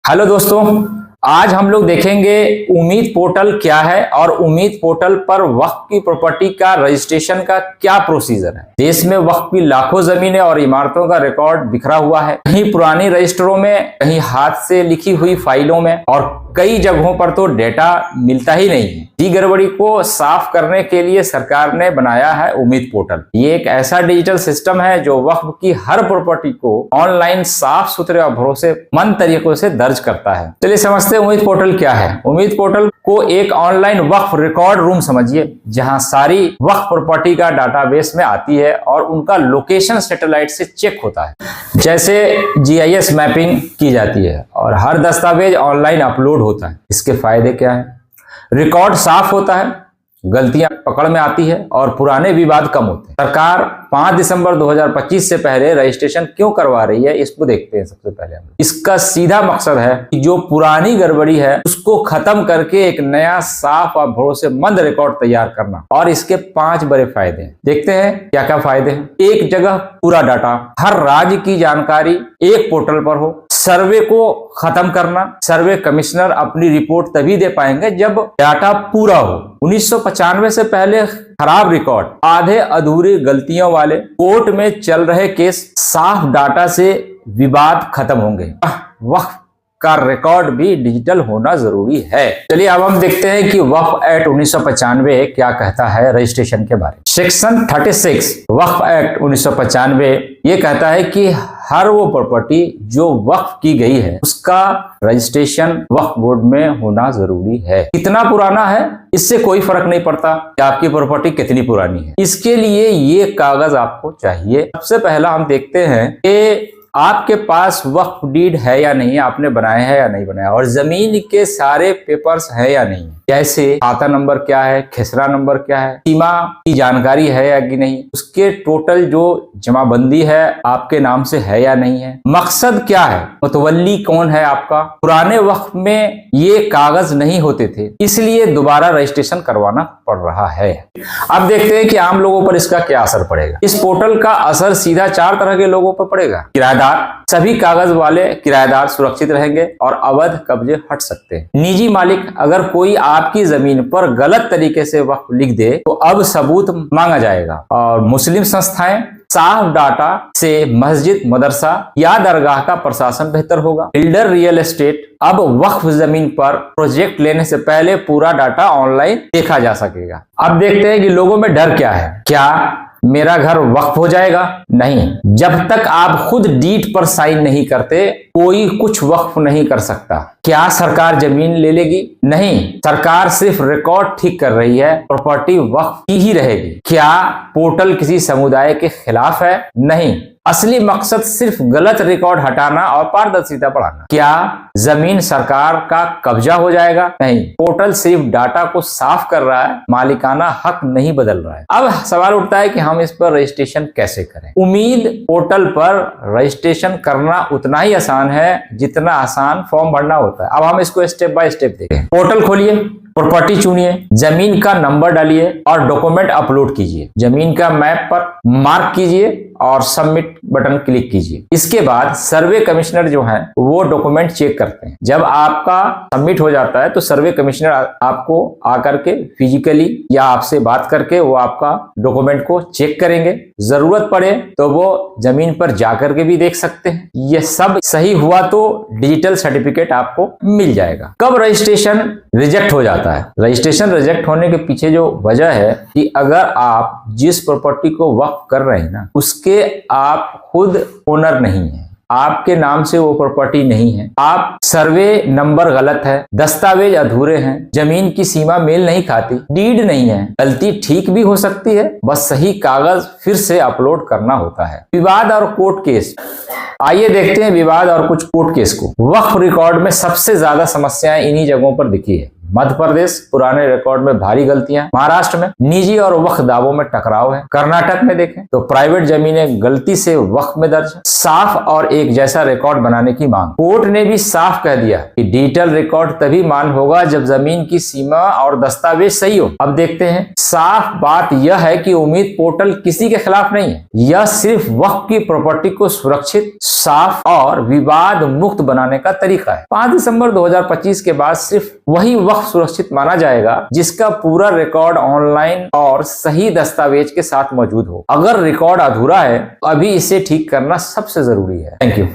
Hello दोस्तों, आज हम लोग देखेंगे उम्मीद पोर्टल क्या है और उम्मीद पोर्टल पर वक्फ की प्रॉपर्टी का रजिस्ट्रेशन का क्या प्रोसीजर है। देश में वक्फ की लाखों जमीनें और इमारतों का रिकॉर्ड बिखरा हुआ है, कहीं पुरानी रजिस्टरों में, कहीं हाथ से लिखी हुई फाइलों में और कई जगहों पर तो डेटा मिलता ही नहीं है। ये गड़बड़ी को साफ करने के लिए सरकार ने बनाया है उम्मीद पोर्टल। ये एक ऐसा डिजिटल सिस्टम है जो वक्फ की हर प्रॉपर्टी को ऑनलाइन साफ सुथरे और भरोसेमंद तरीकों से दर्ज करता है। चलिए समझते हैं उम्मीद पोर्टल क्या है। उम्मीद पोर्टल को एक ऑनलाइन वक्फ रिकॉर्ड रूम समझिए, जहां सारी वक्फ प्रॉपर्टी का डाटाबेस में आती है और उनका लोकेशन सैटेलाइट से चेक होता है। जैसे GIS मैपिंग की जाती है और हर दस्तावेज ऑनलाइन अपलोड होता है। इसके फायदे क्या है? रिकॉर्ड साफ होता है, गलतियां पकड़ में आती है और पुराने विवाद कम होते हैं। सरकार 5 दिसंबर 2025 से पहले रजिस्ट्रेशन क्यों करवा रही है, इसको देखते हैं। सबसे पहले इसका सीधा मकसद है कि जो पुरानी गड़बड़ी है उसको खत्म करके एक नया साफ और भरोसेमंद रिकॉर्ड तैयार करना। और इसके 5 बड़े फायदे हैं। देखते हैं क्या क्या फायदे हैं। एक जगह पूरा डाटा, हर राज्य की जानकारी एक पोर्टल पर हो। सर्वे को खत्म करना, सर्वे कमिश्नर अपनी रिपोर्ट तभी दे पाएंगे जब डाटा पूरा हो। 1995 से पहले खराब रिकॉर्ड, आधे अधूरे गलतियों वाले, कोर्ट में चल रहे केस, साफ डाटा से विवाद खत्म होंगे। वक्फ का रिकॉर्ड भी डिजिटल होना जरूरी है। चलिए अब हम देखते हैं कि वक्फ एक्ट 1995 क्या कहता है रजिस्ट्रेशन के बारे में। सेक्शन 36 वक्फ एक्ट 1995 ये कहता है कि हर वो प्रॉपर्टी जो वक्फ की गई है उसका रजिस्ट्रेशन वक्फ बोर्ड में होना जरूरी है। कितना पुराना है इससे कोई फर्क नहीं पड़ता कि आपकी प्रॉपर्टी कितनी पुरानी है। इसके लिए ये कागज आपको चाहिए। सबसे पहला हम देखते हैं कि आपके पास वक्फ डीड है या नहीं, आपने बनाया है या नहीं बनाया, और जमीन के सारे पेपर्स है या नहीं। जैसे खाता नंबर क्या है, खेसरा नंबर क्या है, सीमा की जानकारी है या कि नहीं, उसके टोटल जो जमाबंदी है आपके नाम से है या नहीं है, मकसद क्या है, मुतवल्ली कौन है आपका। पुराने वक्फ में ये कागज नहीं होते थे, इसलिए दोबारा रजिस्ट्रेशन करवाना पड़ रहा है। अब देखते हैं कि आम लोगों पर इसका क्या असर पड़ेगा। इस पोर्टल का असर सीधा 4 तरह के लोगों पर पड़ेगा। किराएदार, सभी कागज वाले किराएदार सुरक्षित रहेंगे और अवैध कब्जे हट सकते हैं। निजी मालिक, अगर कोई आपकी जमीन पर गलत तरीके से वक्फ लिख दे तो अब सबूत मांगा जाएगा। और मुस्लिम संस्थाएं, साफ डाटा से मस्जिद, मदरसा या दरगाह का प्रशासन बेहतर होगा। बिल्डर, रियल एस्टेट, अब वक्फ जमीन पर प्रोजेक्ट लेने से पहले पूरा डाटा ऑनलाइन देखा जा सकेगा। अब देखते हैं कि लोगों में डर क्या है। क्या मेरा घर वक्फ हो जाएगा? नहीं, जब तक आप खुद डीड पर साइन नहीं करते कोई कुछ वक्फ नहीं कर सकता। क्या सरकार जमीन ले लेगी? नहीं, सरकार सिर्फ रिकॉर्ड ठीक कर रही है, प्रॉपर्टी वक्फ की ही रहेगी। क्या पोर्टल किसी समुदाय के खिलाफ है? नहीं, असली मकसद सिर्फ गलत रिकॉर्ड हटाना और पारदर्शिता बढ़ाना। क्या जमीन सरकार का कब्जा हो जाएगा? नहीं, पोर्टल सिर्फ डाटा को साफ कर रहा है, मालिकाना हक नहीं बदल रहा है। अब सवाल उठता है कि हम इस पर रजिस्ट्रेशन कैसे करें। उम्मीद पोर्टल पर रजिस्ट्रेशन करना उतना ही आसान है जितना आसान फॉर्म भरना होता है। अब हम इसको स्टेप बाय स्टेप देखें। पोर्टल खोलिए, प्रॉपर्टी चुनिए, जमीन का नंबर डालिए और डॉक्यूमेंट अपलोड कीजिए। जमीन का मैप पर मार्क कीजिए और सबमिट बटन क्लिक कीजिए। इसके बाद सर्वे कमिश्नर जो है वो डॉक्यूमेंट चेक करते हैं। जब आपका सबमिट हो जाता है तो सर्वे कमिश्नर आपको आकर के फिजिकली या आपसे बात करके वो आपका डॉक्यूमेंट को चेक करेंगे। जरूरत पड़े तो वो जमीन पर जाकर के भी देख सकते हैं। ये सब सही हुआ तो डिजिटल सर्टिफिकेट आपको मिल जाएगा। कब रजिस्ट्रेशन रिजेक्ट हो जाता है? रजिस्ट्रेशन रिजेक्ट होने के पीछे जो वजह है कि अगर आप जिस प्रॉपर्टी को वक्फ कर रहे हैं ना उसके आप खुद ओनर नहीं है, आपके नाम से वो प्रॉपर्टी नहीं है, आप सर्वे नंबर गलत है, दस्तावेज अधूरे हैं, जमीन की सीमा मेल नहीं खाती, डीड नहीं है, गलती ठीक भी हो सकती है, बस सही कागज फिर से अपलोड करना होता है। विवाद और कोर्ट केस, आइए देखते हैं विवाद और कुछ कोर्ट केस को। वक्फ रिकॉर्ड में सबसे ज्यादा समस्याएं इन्हीं जगहों पर दिखी है। मध्य प्रदेश पुराने रिकॉर्ड में भारी गलतियां, महाराष्ट्र में निजी और वक्फ दावों में टकराव है, कर्नाटक में देखें तो प्राइवेट जमीनें गलती से वक्फ में दर्ज है। साफ और एक जैसा रिकॉर्ड बनाने की मांग। कोर्ट ने भी साफ कह दिया कि डिजिटल रिकॉर्ड तभी मान होगा जब जमीन की सीमा और दस्तावेज सही हो। अब देखते हैं, साफ बात यह है कि उम्मीद पोर्टल किसी के खिलाफ नहीं है, यह सिर्फ वक्फ की प्रॉपर्टी को सुरक्षित, साफ और विवाद मुक्त बनाने का तरीका है। 5 दिसंबर 2025 के बाद सिर्फ वही वक्फ सुरक्षित माना जाएगा जिसका पूरा रिकॉर्ड ऑनलाइन और सही दस्तावेज के साथ मौजूद हो। अगर रिकॉर्ड अधूरा है, अभी इसे ठीक करना सबसे जरूरी है। Thank you.